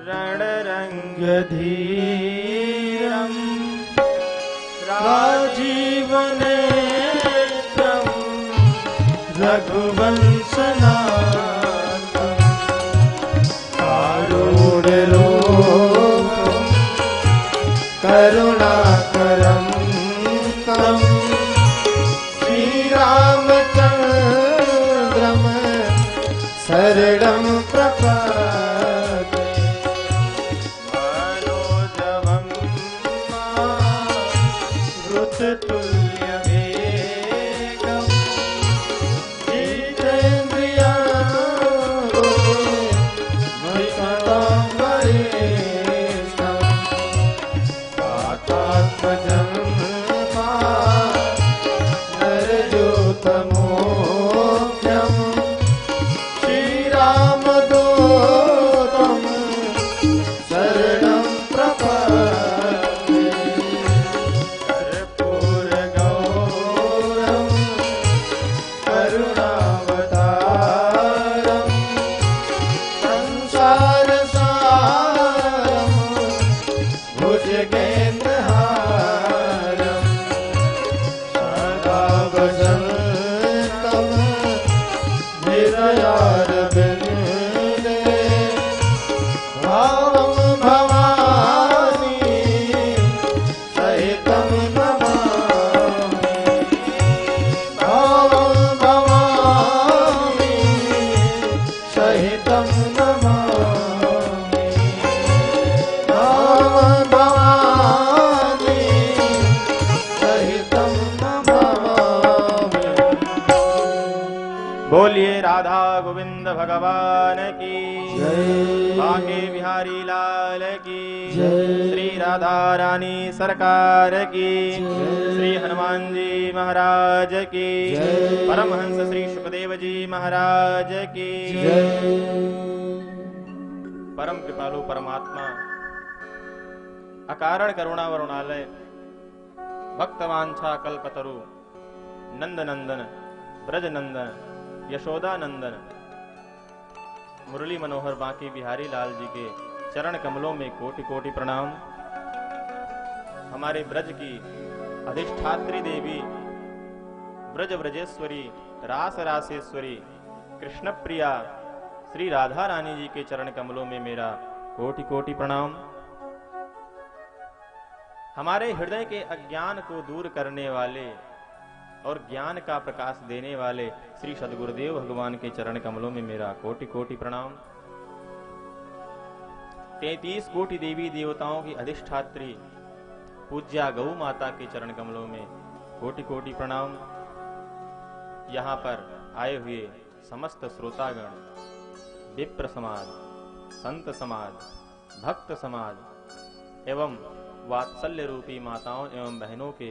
रणरङ्गधीरं राजीवनेत्रं रघुवंशनाथं कारुण्यरूपं करुणाकरं तं श्रीरामचन्द्रं शरणं प्रपद्ये। मनोजवं मारुततुल्यवेगं जितेन्द्रियं बुद्धिमतां वरिष्ठं वातात्मजं नरयूतमोऽभ्यं श्रीरामदूतं शरणं प्रपद्ये। कर्पूरगौरं करुणावतारं संसारसारं भुजगेन्द्रहारं सदा वसन्तं हृदयारविन्दे भावं भवानी सहितं नमामि। भावं भवानी सहितं नमामि। भावं भवानी सहितं नमामि। बोलिए राधा गोविंद भगवान की जय। बांके बिहारी लाल की जय। श्री राधा रानी सरकार की जय। श्री हनुमान जी महाराज की जय। परमहंस श्री सुखदेव जी महाराज की जय। परम कृपालु परमात्मा अकारण करुणा वरुणालय भक्तवांछा कल्पतरु नंद नंदन ब्रज नंदन यशोदा नंदन मुरली मनोहर बांके बिहारी लाल जी के चरण कमलों में कोटि कोटि प्रणाम। हमारे ब्रज की अधिष्ठात्री देवी ब्रज ब्रजेश्वरी रास रासेश्वरी कृष्ण प्रिया श्री राधा रानी जी के चरण कमलों में मेरा कोटि कोटि प्रणाम। हमारे हृदय के अज्ञान को दूर करने वाले और ज्ञान का प्रकाश देने वाले श्री सद्गुरुदेव भगवान के चरण कमलों में मेरा कोटि कोटि प्रणाम। 33 कोटि देवी देवताओं की अधिष्ठात्री पूज्या गौ माता के चरण कमलों में कोटि कोटि प्रणाम। यहाँ पर आए हुए समस्त श्रोतागण, विप्र समाज, संत समाज, भक्त समाज एवं वात्सल्य रूपी माताओं एवं बहनों के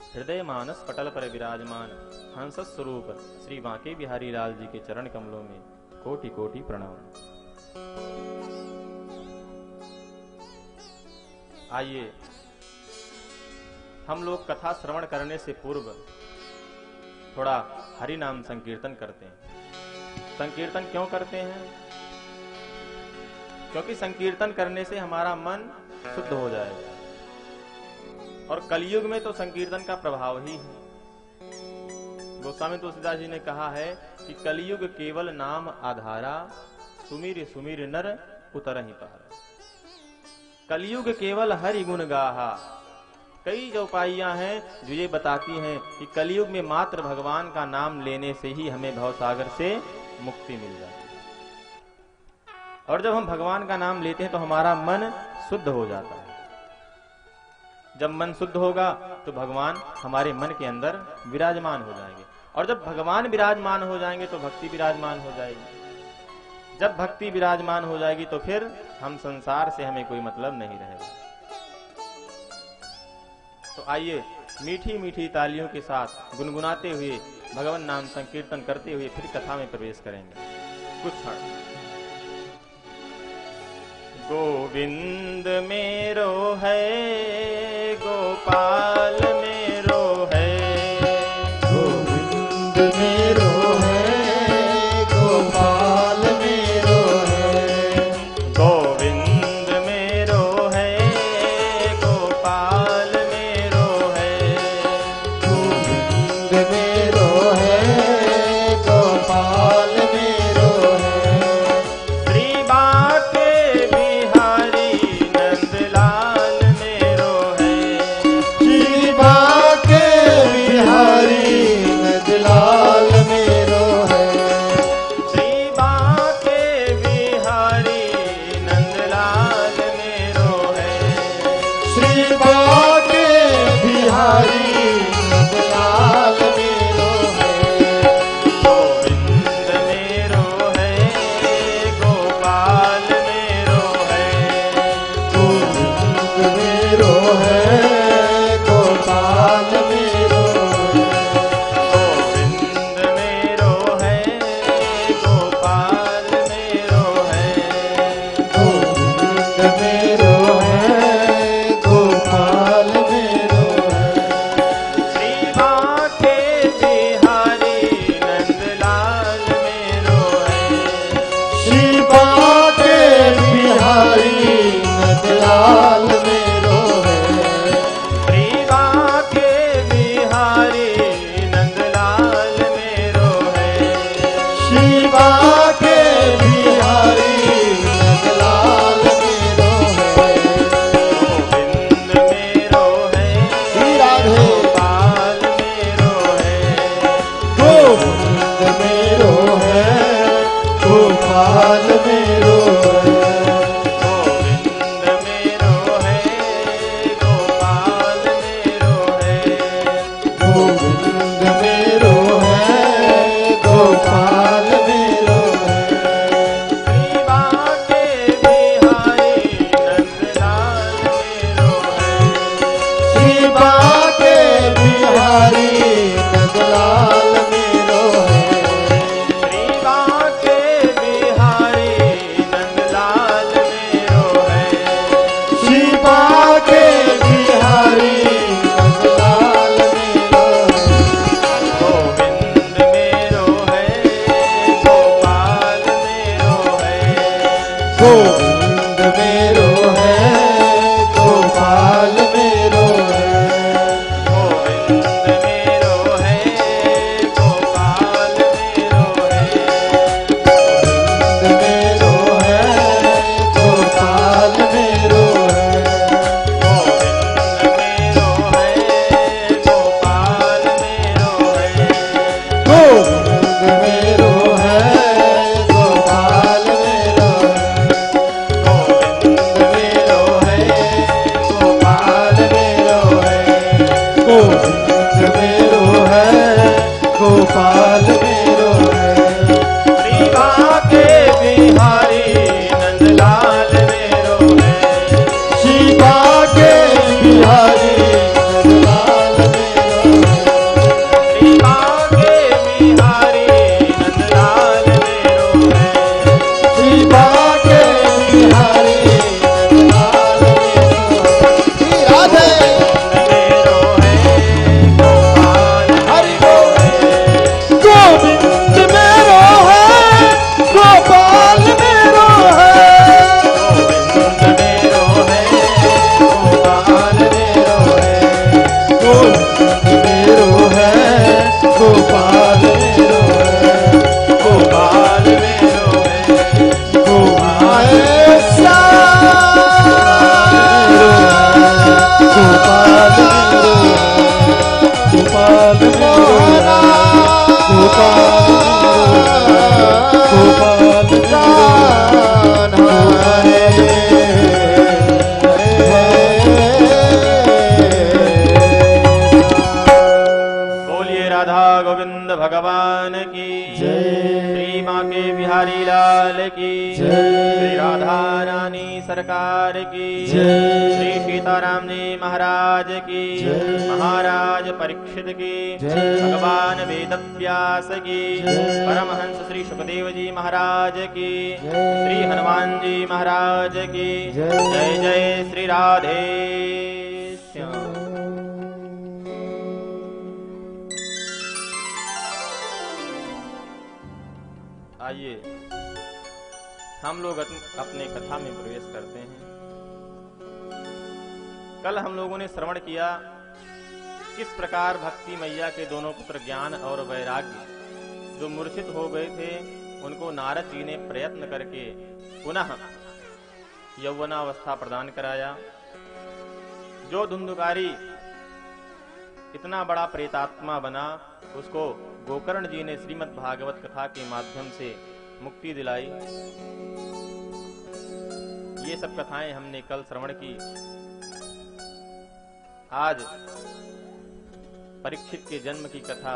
हृदय मानस पटल पर विराजमान हंस स्वरूप श्री बांके बिहारी लाल जी के चरण कमलों में कोटि कोटि प्रणाम। आइए हम लोग कथा श्रवण करने से पूर्व थोड़ा हरि नाम संकीर्तन करते हैं। संकीर्तन क्यों करते हैं? क्योंकि संकीर्तन करने से हमारा मन शुद्ध हो जाएगा और कलयुग में तो संकीर्तन का प्रभाव ही है। गोस्वामी तुलसीदास जी ने कहा है कि कलयुग केवल नाम आधारा सुमिर सुमिर नर उतरहि पार। कलयुग केवल हरि गुण गाहा। कई जो उपाइयां हैं जो ये बताती हैं कि कलयुग में मात्र भगवान का नाम लेने से ही हमें भवसागर से मुक्ति मिल जाती है। और जब हम भगवान का नाम लेते हैं तो हमारा मन शुद्ध हो जाता है। जब मन शुद्ध होगा तो भगवान हमारे मन के अंदर विराजमान हो जाएंगे और जब भगवान विराजमान हो जाएंगे तो भक्ति विराजमान हो जाएगी। जब भक्ति विराजमान हो जाएगी तो फिर हम संसार से हमें कोई मतलब नहीं रहेगा। तो आइए मीठी मीठी तालियों के साथ गुनगुनाते हुए भगवान नाम संकीर्तन करते हुए फिर कथा में प्रवेश करेंगे। कुछ क्षण। गोविंद मेरो है गोपाल मेरो है, गोविंद मेरो है गोपाल मेरो है, गोविंद मेरो है, गोपाल मेरो है। गोविंद मेरो है, गोपाल मेरो है। गोविंद मेरो है, गोपाल मेरो है। श्री बांके बिहारी नंदलाल मेरो है। श्री बांके बिहारी नंदलाल मेरो है। श्री बांके बिहारी नंदलाल मेरो है। श्री बांके बिहारी नंदलाल मेरो है। गोविंद मेरो है, श्री राधे। गोपाल मेरो है। गोविंद मेरो है, गोपाल मेरो है। गोविंद मेरो है, गोपाल मेरो है। गोविंद मेरो है, गोपाल मेरो है। श्री बांके बिहारी नंदलाल मेरो है। श्री बांके बिहारी नंदलाल मेरो है। श्री बांके बिहारी नंदलाल मेरो है। श्री बांके बिहारी नंदलाल मेरो है। गोविंद मेरो है, गोपाल मेरो है। गोविंद मेरो है, गोपाल मेरो है। गोविंद मेरो है, गोपाल मेरो है। गोविंद मेरो है, गोपाल मेरो है। गोविंद मेरो है, गोपाल मेरो है। गोविंद मेरो है, गोपाल मेरो है। गोविंद मेरो है, गोपाल मेरो है। गोविंद मेरो है, गोपाल मेरो है। श्री बांके बिहारी नंदलाल मेरो है। श्री बांके बिहारी नंदलाल मेरो है। श्री बांके बिहारी नंदलाल मेरो है। श्री बांके बिहारी नंदलाल मेरो है। श्री राधे। मेरो है, गोपाल हरि मेरो बोल। है। गोविंद मेरो है, गोपाल मेरो है। गोविंद मेरो है, गोपाल मेरो है। गोविंद मेरो है, गोपाल मेरो है। गोपाल मेरो है, गोपाल गोपाल मेरो है। गोपाल मोहना। गोपाल गोपाल बोलिए राधा गोविंद भगवान की जय। श्री बांके बिहारी लाल की जय। श्री राधा रानी सरकार की जय। श्री सीताराम जी महाराज की जय। महाराज परीक्षित की जय। भगवान वेद व्यास की जय। परमहंस श्री सुखदेव जी महाराज की जय। श्री हनुमान जी महाराज की जय। जय जय श्री राधे श्याम। आइए हम लोग अपने कथा में प्रवेश करते हैं। कल हम लोगों ने श्रवण किया किस प्रकार भक्ति मैया के दोनों पुत्र ज्ञान और वैराग्य जो मूर्छित हो गए थे उनको नारद जी ने प्रयत्न करके पुनः यौवनावस्था प्रदान कराया। जो धुंधुकारी इतना बड़ा प्रेतात्मा बना उसको गोकर्ण जी ने श्रीमद् भागवत कथा के माध्यम से मुक्ति दिलाई। ये सब कथाएं हमने कल श्रवण की। आज परीक्षित के जन्म की कथा,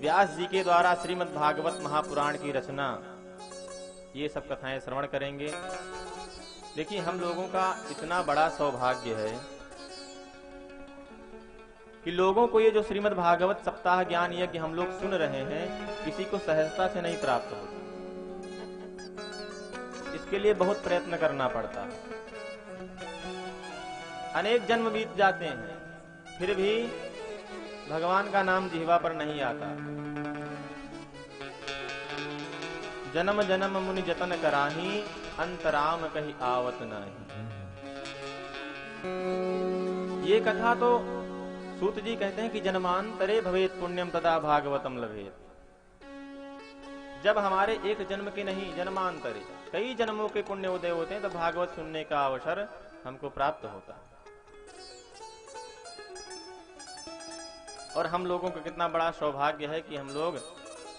व्यास जी के द्वारा श्रीमद् भागवत महापुराण की रचना, ये सब कथाएं श्रवण करेंगे। देखिए, हम लोगों का इतना बड़ा सौभाग्य है कि लोगों को ये जो श्रीमद् भागवत सप्ताह ज्ञान यज्ञ हम लोग सुन रहे हैं, किसी को सहजता से नहीं प्राप्त होता। इसके लिए बहुत प्रयत्न करना पड़ता है। अनेक जन्म बीत जाते हैं, फिर भी भगवान का नाम जिह्वा पर नहीं आता। जन्म जन्म मुनि जतन कराही, अंतराम कही आवत नाही। ये कथा तो सूत जी कहते हैं कि जन्मांतरे भवेत पुण्यम तदा भागवतम लभेत। जब हमारे एक जन्म के नहीं, जन्मांतरे कई जन्मों के पुण्य उदय होते हैं, तो भागवत सुनने का अवसर हमको प्राप्त होता है। और हम लोगों का कितना बड़ा सौभाग्य है कि हम लोग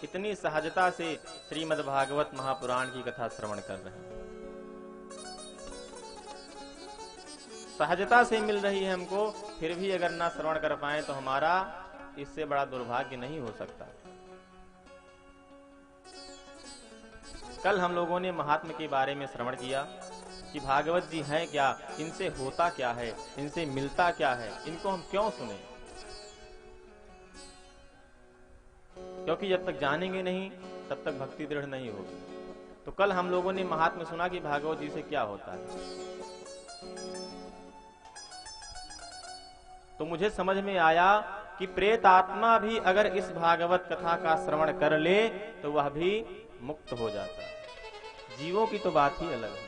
इतनी सहजता से श्रीमद् भागवत महापुराण की कथा श्रवण कर रहे हैं। सहजता से मिल रही है हमको, फिर भी अगर ना श्रवण कर पाए तो हमारा इससे बड़ा दुर्भाग्य नहीं हो सकता। कल हम लोगों ने महात्मा के बारे में श्रवण किया कि भागवत जी हैं क्या, इनसे होता क्या है, इनसे मिलता क्या है, इनको हम क्यों सुने। क्योंकि जब तक जानेंगे नहीं तब तक भक्ति दृढ़ नहीं होगी। तो कल हम लोगों ने महात्मा सुना कि भागवत जी से क्या होता है। तो मुझे समझ में आया कि प्रेत आत्मा भी अगर इस भागवत कथा का श्रवण कर ले तो वह भी मुक्त हो जाता है। जीवों की तो बात ही अलग है।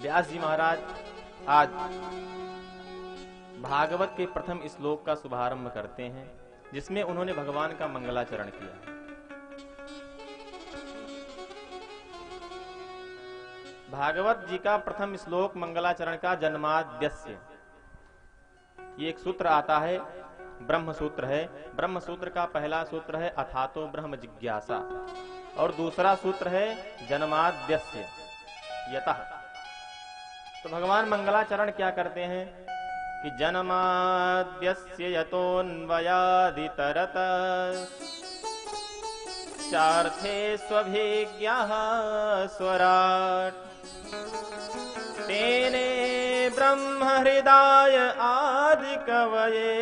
व्यास जी महाराज आज भागवत के प्रथम श्लोक का शुभारंभ करते हैं, जिसमें उन्होंने भगवान का मंगलाचरण किया। भागवत जी का प्रथम श्लोक मंगलाचरण का जन्माद्यस्य, ये एक सूत्र आता है, ब्रह्म सूत्र है। ब्रह्म सूत्र का पहला सूत्र है अथातो ब्रह्म जिज्ञासा, और दूसरा सूत्र है जन्माद्यस्य यतः। तो भगवान मंगलाचरण क्या करते हैं कि जन्माद्यस्य यतोऽन्वयादितरत चार्थे स्वभिज्ञः स्वराट् तेने ब्रह्म हृदय आदि कवये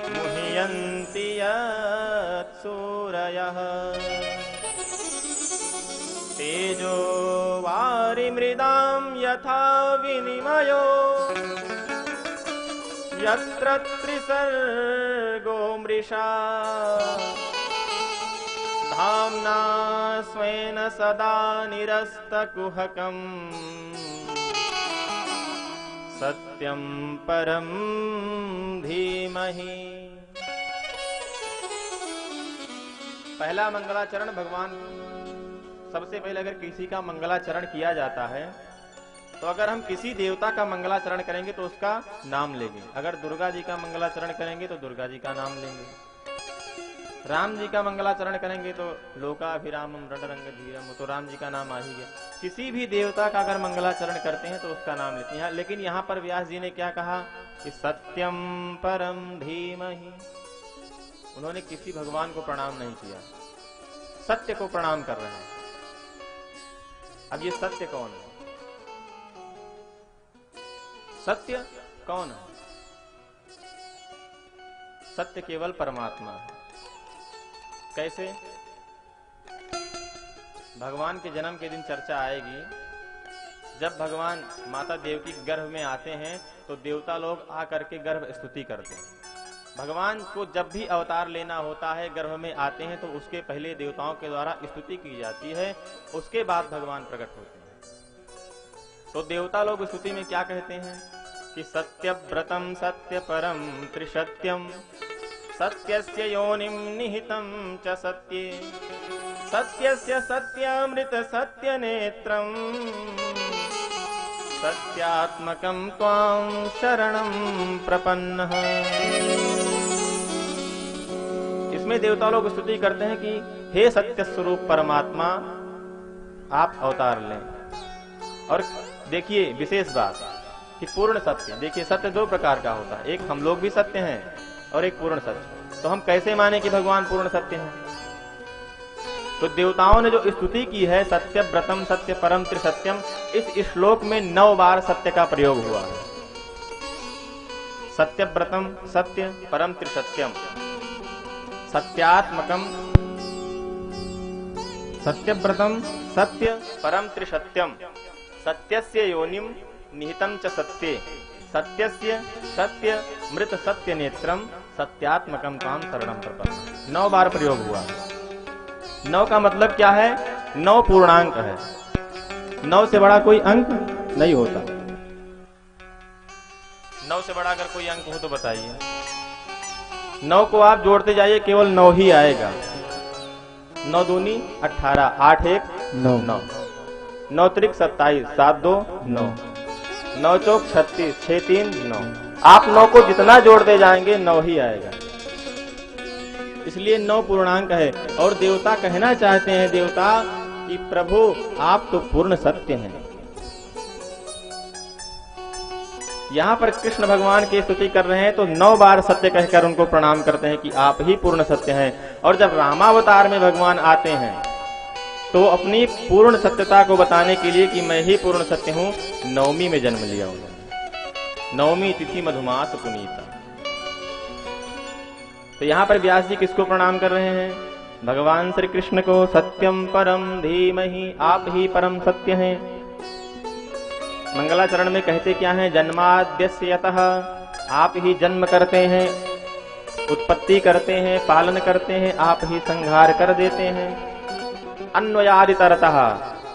मुह्यन्ति यत्सूरयः तेजो वारिमृदां यथा विनिमयो यत्र त्रिसर्गो मृषा धाम्ना स्वेन सदा निरस्तकुहकम् सत्यं परं धीमहि। पहला मंगलाचरण भगवान, सबसे पहले अगर किसी का मंगलाचरण किया जाता है तो अगर हम किसी देवता का मंगलाचरण करेंगे तो उसका नाम लेंगे। अगर दुर्गा जी का मंगलाचरण करेंगे तो दुर्गा जी का नाम लेंगे। राम जी का मंगलाचरण करेंगे तो लोकाभिरामम रणरंग धीरम, तो राम जी का नाम आ ही गया। किसी भी देवता का अगर मंगलाचरण करते हैं तो उसका नाम लेते हैं। लेकिन यहाँ पर व्यास जी ने क्या कहा कि सत्यम परम धीमहि। उन्होंने किसी भगवान को प्रणाम नहीं किया, सत्य को प्रणाम कर रहे हैं। अब ये सत्य कौन है? सत्य कौन है? सत्य केवल परमात्मा है। कैसे? भगवान के जन्म के दिन चर्चा आएगी। जब भगवान माता देवकी गर्भ में आते हैं तो देवता लोग आकर के गर्भ स्तुति करते हैं। भगवान को जब भी अवतार लेना होता है, गर्भ में आते हैं तो उसके पहले देवताओं के द्वारा स्तुति की जाती है, उसके बाद भगवान प्रकट होते हैं। तो देवता लोग स्तुति में क्या कहते हैं कि सत्यव्रतम सत्य परम त्रिसत्यम सत्यस्य योनिम निहितं च सत्ये सत्यस्य सत्यामृत सत्य नेत्रम सत्यात्मकं त्वां शरणं प्रपन्नः। इसमें देवता लोग स्तुति करते हैं कि हे सत्य स्वरूप परमात्मा, आप अवतार लें। और देखिए विशेष बात कि पूर्ण सत्य। देखिए सत्य दो प्रकार का होता है, एक हम लोग भी सत्य हैं और एक पूर्ण सत्य। तो हम कैसे माने कि भगवान पूर्ण सत्य हैं? तो देवताओं ने जो स्तुति की है सत्य व्रतम सत्य परम त्रिसत्यम, इस श्लोक में 9 बार सत्य का प्रयोग हुआ है। सत्य व्रतम सत्य परम त्रिसत्यम, सत्यात्मकम, सत्य व्रतम सत्य परम त्रिसत्यम, सत्यस्य योनिम निहितं च सत्ये, सत्यस्य सत्य मृत सत्य नेत्रम, सत्यात्मकम ताम शरणं प्रपन्नम। 9 बार प्रयोग हुआ। 9 का मतलब क्या है? 9 पूर्णांक है। 9 से बड़ा कोई अंक नहीं होता। 9 से बड़ा अगर कोई अंक हो तो बताइए। 9 को आप जोड़ते जाइए, केवल 9 ही आएगा। 9 दूनी 18, 8 1 9, 9 त्रिक 27, 7 2 9, 9 चौक 36, 6 3 9। आप 9 को जितना जोड़ते जाएंगे 9 ही आएगा। इसलिए 9 पूर्णांक है। और देवता कहना चाहते हैं, देवता कि प्रभु आप तो पूर्ण सत्य हैं। यहाँ पर कृष्ण भगवान की स्तुति कर रहे हैं तो 9 बार सत्य कहकर उनको प्रणाम करते हैं कि आप ही पूर्ण सत्य हैं। और जब रामावतार में भगवान आते हैं तो अपनी पूर्ण सत्यता को बताने के लिए कि मैं ही पूर्ण सत्य हूं, 9वीं में जन्म लिया उन्होंने। 9वीं तिथि मधुमास पुनीता। तो यहाँ पर व्यास जी किसको प्रणाम कर रहे हैं? भगवान श्री कृष्ण को। सत्यम परम धीमहि, आप ही परम सत्य हैं। मंगलाचरण में कहते क्या है? जन्माद्यस्य यतः, आप ही जन्म करते हैं, उत्पत्ति करते हैं, पालन करते हैं, आप ही संहार कर देते हैं। अन्वयादितरतः,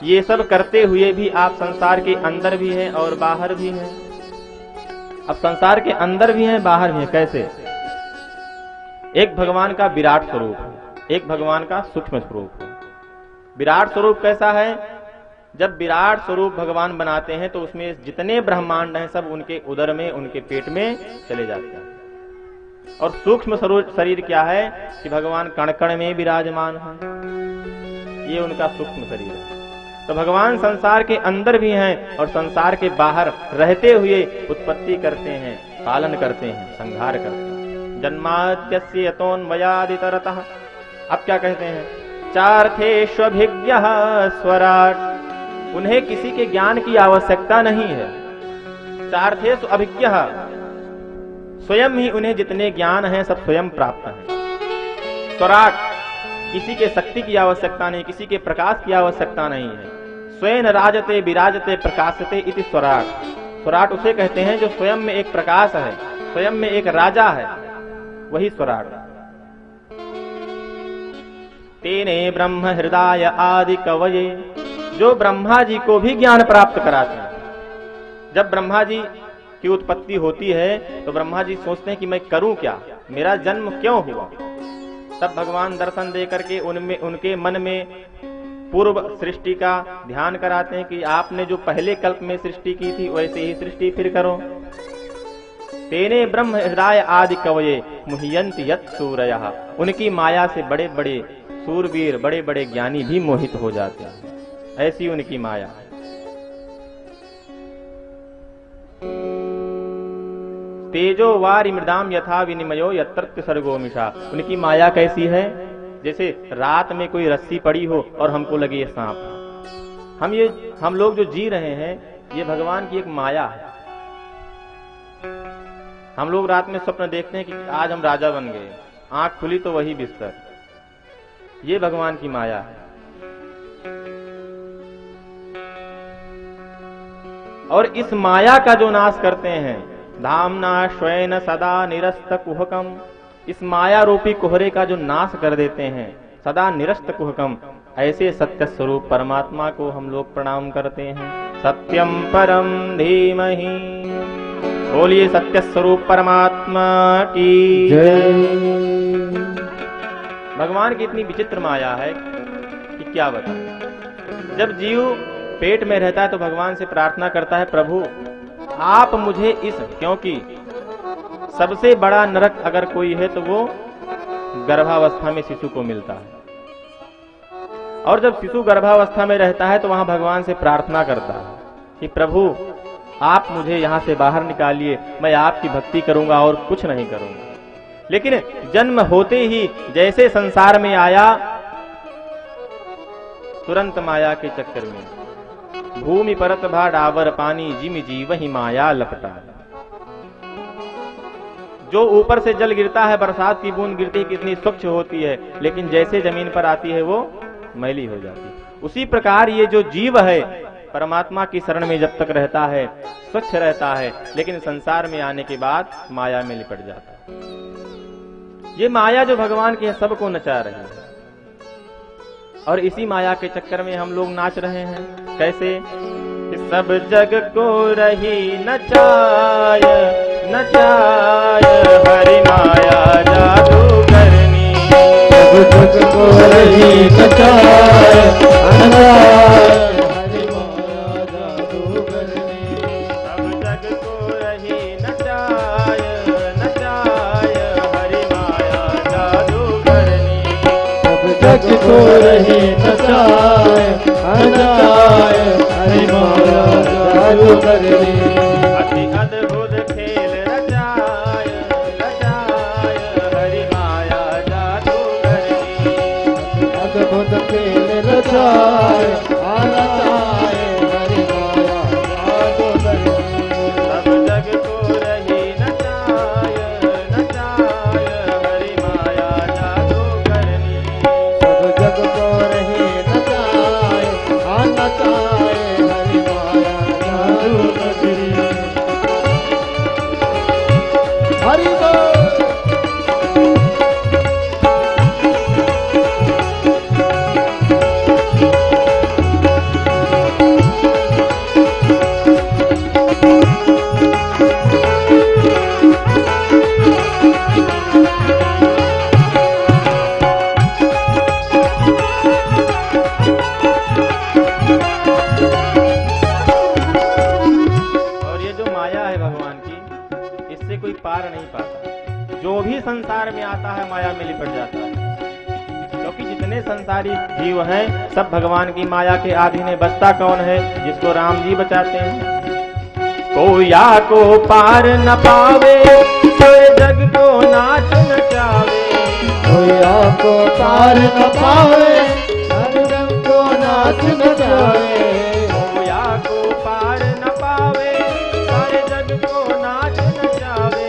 ये सब करते हुए भी आप संसार के अंदर भी हैं और बाहर भी हैं। अब संसार के अंदर भी हैं, बाहर भी हैं। कैसे? एक भगवान का विराट स्वरूप है, एक भगवान का सूक्ष्म स्वरूप है। विराट स्वरूप कैसा है? जब विराट स्वरूप भगवान बनाते हैं तो उसमें जितने ब्रह्मांड हैं सब उनके उदर में, उनके पेट में चले जाते हैं। और सूक्ष्म शरीर क्या है? कि भगवान कण कण में विराजमान है, ये उनका सूक्ष्म शरीर है। तो भगवान संसार के अंदर भी हैं और संसार के बाहर रहते हुए उत्पत्ति करते हैं, पालन करते हैं, संहार करते हैं। जन्माद्यस्य यतोन्वयादितरतः। अब क्या कहते हैं? चार्थेष्वभिज्ञः स्वराट, उन्हें किसी के ज्ञान की आवश्यकता नहीं है। चार्थेषु अभिज्ञः, स्वयं ही उन्हें जितने ज्ञान है सब स्वयं प्राप्त है। स्वराट, किसी के शक्ति की आवश्यकता नहीं, किसी के प्रकाश की आवश्यकता नहीं है। स्वयं राजते विराजते प्रकाशते इति स्वराट। स्वराट उसे कहते हैं जो स्वयं में एक प्रकाश है, स्वयं में एक राजा है, वही स्वराट। तेने ब्रह्म हृदय आदि कवये, जो ब्रह्मा जी को भी ज्ञान प्राप्त कराते हैं। जब ब्रह्मा जी की उत्पत्ति होती है तो ब्रह्मा जी सोचते हैं कि मैं करूं क्या, मेरा जन्म क्यों हुआ। तब भगवान दर्शन दे करके उनमें, उनके मन में पूर्व सृष्टि का ध्यान कराते हैं कि आपने जो पहले कल्प में सृष्टि की थी वैसे ही सृष्टि फिर करो। तेने ब्रह्म हृदय आदि कवये मुह्यन्ति यत् सूरयः, उनकी माया से बड़े बड़े सूरवीर, बड़े बड़े ज्ञानी भी मोहित हो जाते हैं। ऐसी उनकी माया। तेजो वारि मृदाम यथा विनिमयो यत्र सर्गो मिषा। उनकी माया कैसी है? जैसे रात में कोई रस्सी पड़ी हो और हमको लगे ये सांप। हम लोग जो जी रहे हैं ये भगवान की एक माया है। हम लोग रात में स्वप्न देखते हैं कि आज हम राजा बन गए, आंख खुली तो वही बिस्तर। ये भगवान की माया है। और इस माया का जो नाश करते हैं, धामना श्वेन सदा निरस्त कुहकम, इस माया रूपी कोहरे का जो नाश कर देते हैं, सदा निरस्त कुहकम, ऐसे सत्य स्वरूप परमात्मा को हम लोग प्रणाम करते हैं। सत्यम परम धीमहि, बोलिए सत्य स्वरूप परमात्मा की जय। भगवान की इतनी विचित्र माया है कि क्या बताएं। जब जीव पेट में रहता है तो भगवान से प्रार्थना करता है, प्रभु आप मुझे इस, क्योंकि सबसे बड़ा नरक अगर कोई है तो वो गर्भावस्था में शिशु को मिलता है। और जब शिशु गर्भावस्था में रहता है तो वहां भगवान से प्रार्थना करता है कि प्रभु आप मुझे यहां से बाहर निकालिए, मैं आपकी भक्ति करूंगा और कुछ नहीं करूंगा। लेकिन जन्म होते ही जैसे संसार में आया तुरंत माया के चक्कर में। भूमि परत भा डावर पानी, जिम जी वही माया लपटा। जो ऊपर से जल गिरता है, बरसात की बूंद गिरती है, कितनी स्वच्छ होती है, लेकिन जैसे जमीन पर आती है वो मैली हो जाती है। उसी प्रकार ये जो जीव है परमात्मा की शरण में जब तक रहता है स्वच्छ रहता है, लेकिन संसार में आने के बाद माया में लिपट जाता है। ये माया जो भगवान की है सबको नचा रही है, और इसी माया के चक्कर में हम लोग नाच रहे हैं। कैसे? सब जग को रही नचाय नचाय, हरि माया जादू करनी। सब जग को रही नचाय नचाय, हरि माया जादू करनी। सब जग को रही नचाय नचाय, हरि माया जादू करनी। सब जग को रही नचाय नचाय, हरि माया जादू करनी। अति अद्भुत खेल रचाय रचाय, हरि माया जादू करनी। अद्भुत खेल रचाय नचाय, हरि माया जादू करनी। सब जग को रही नचाय नचाय, हरि माया जादू करनी। सब जग को रही नचाय नचाय, हरि माया जादू करनी। हरि बोल। और ये जो माया है भगवान की, इससे कोई पार नहीं पाता। जो भी संसार में आता है माया में लिपट जाता है, क्योंकि जितने संसारी जीव हैं सब भगवान की माया के अधीन है। बचता कौन है? जिसको राम जी बचाते हैं। कोया को पार न पावे, सारे जग को नाच नचावे। कोया को पार न पावे, हर जग को नाच नचावे। कोया को पार न पावे, सारे जग को नाच नचावे।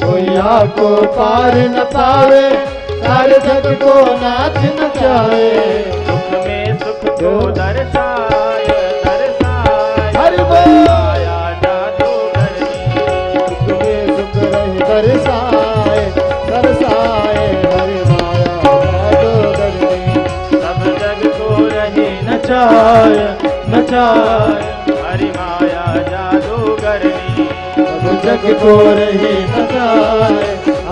कोया को पार न पावे, सारे जग को नाच नचावे। सुख में सुख को दर्शाय दर्शाय, हरि बोल। माया जादू करनी। सुख में सुख रही दर्शाए दर्शाए, हरि माया जादू करनी। सब जग को रही नचाय नचाय, हरि माया जादू करनी। सब जग को रही नचाए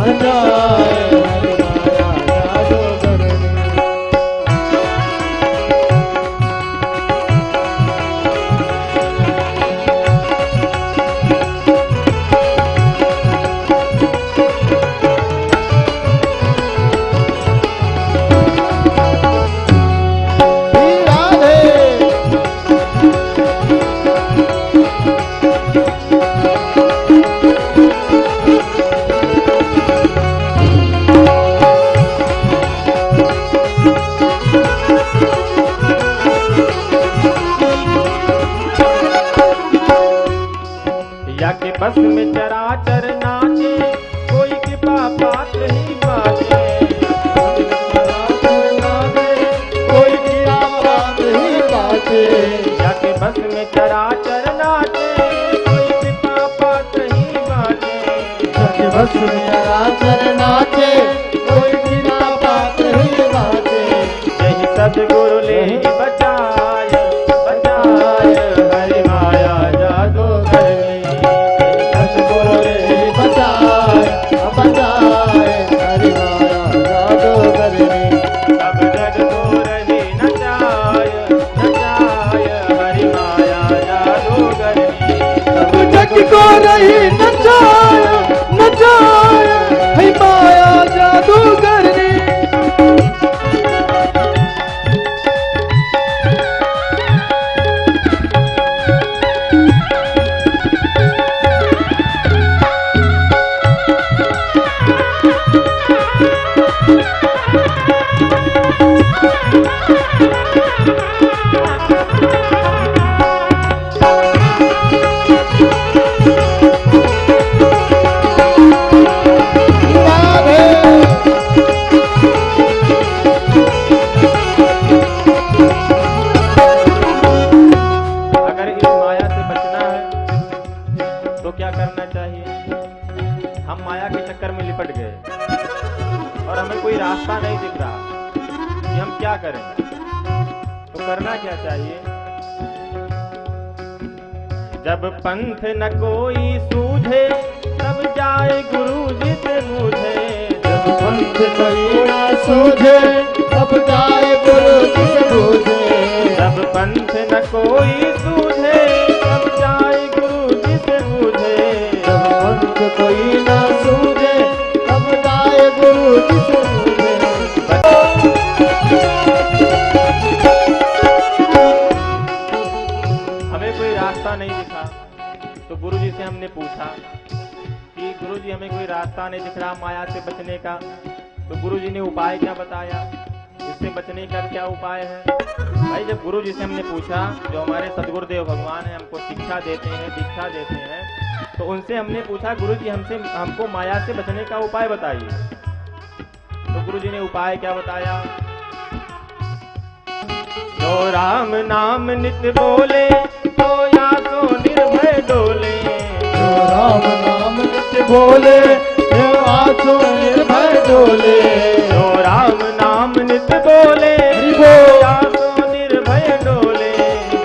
नचाए, हरि माया जादू करनी। या के बस में चराचर नाचे, कोई कृपा पात्र ही बाटे। कोई गिरा बात ही बाटे। या के बस में चराचर नाचे, कोई कृपा पात्र ही बाटे। सच बस मेरा चर नाचे, कोई गिरा बात ही बाटे। यही सदगुरु ले बचाय बचाय, हरि माया जादू करनी। सतगुरु रे बचाए बचाए, हरि माया जादू करनी। सब जग को रही नचाय नचाय, हरि माया जादू करनी। सब जग को रही नचाए नचाए, हरि माया जादू क्या करें? तो करना क्या चाहिए? जब पंथ न कोई सूझे तब जाए गुरु जी से पूछे। जब पंथ कोई ना सूझे तब जाए गुरु जी से पूछे। जब पंथ न कोई सूझे तब जाए गुरु जी से पूछे। जब पंथ कोई ना सूझे तब जाए गुरु जी से पूछे। हमें कोई रास्ता नहीं दिखा तो गुरु जी से हमने पूछा कि गुरु जी हमें कोई रास्ता नहीं दिख रहा माया से बचने का। तो गुरु जी ने उपाय क्या बताया? इससे बचने का क्या उपाय है? भाई जब गुरु जी से हमने पूछा, जो हमारे सदगुरुदेव भगवान है हमको शिक्षा देते हैं, दीक्षा देते हैं, तो उनसे हमने पूछा गुरु जी हमको माया से बचने का उपाय बताइए। तो गुरु जी ने उपाय क्या बताया? जो राम नाम नित्य बोले तो या तो निर्भय डोले। जो राम नाम नित्य बोले तो आंसू निर्भय डोले। जो राम नाम नित्य बोले तो या तो निर्भय डोले।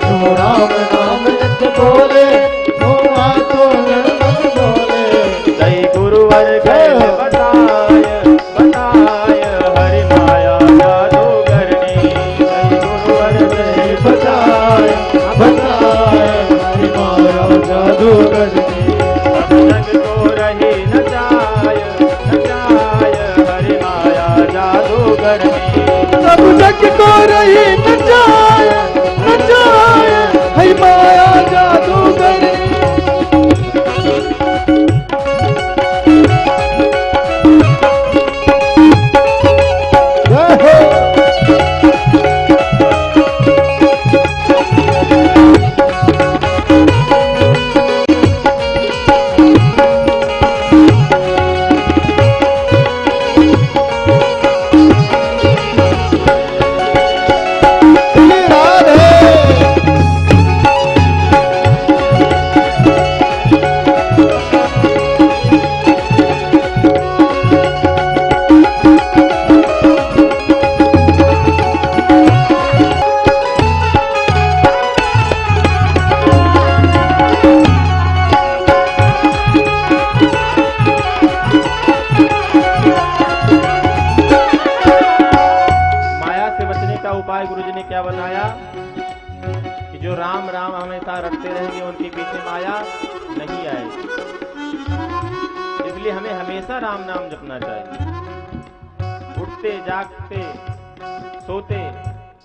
जो राम नाम नित्य बोले तो आंसू निर्भय डोले। जय गुरुवर गए बताय बताय हरि माया जादूगरनी। जय गुरुवर गए बताए बताए हरि माया जादूगरनी। सब जग को रही नचाय नचाय हरि माया जादूगरनी। सब जग को रही नचाए नचाए हरि माया जादूगरनी। जय हो। उपाय गुरुजी ने क्या बताया कि जो राम राम हमेशा रटते रहेंगे उनके पीछे माया नहीं आएगी। इसलिए हमें हमेशा राम नाम जपना चाहिए। उठते जागते सोते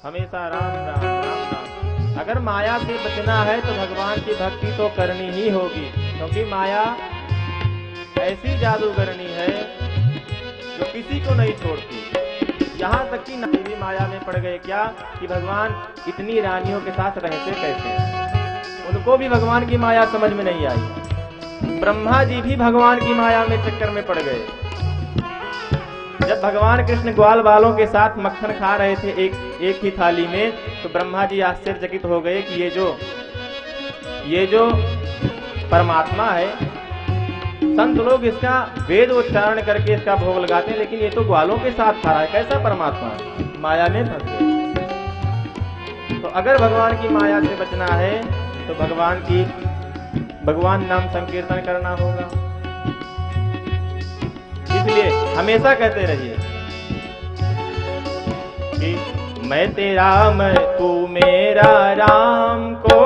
हमेशा राम राम राम राम। अगर माया से बचना है तो भगवान की भक्ति तो करनी ही होगी, क्योंकि माया ऐसी जादूगरनी है जो किसी को नहीं छोड़ती। यहाँ तक कि नारी भी माया में पड़ गए क्या कि भगवान इतनी रानियों के साथ रहते कैसे। उनको भी भगवान की माया समझ में नहीं आई। ब्रह्मा जी भी भगवान की माया में चक्कर में पड़ गए। जब भगवान कृष्ण ग्वाल बालों के साथ मक्खन खा रहे थे एक ही थाली में, तो ब्रह्मा जी आश्चर्यचकित हो गए कि ये जो परमात्मा है, संत लोग इसका वेद उच्चारण करके इसका भोग लगाते हैं, लेकिन ये तो ग्वालों के साथ खा रहा है, कैसा परमात्मा है। माया में फंस गए। तो अगर भगवान की माया से बचना है तो भगवान नाम संकीर्तन करना होगा। इसलिए हमेशा कहते रहिए कि मैं तेरा मैं तू मेरा, राम को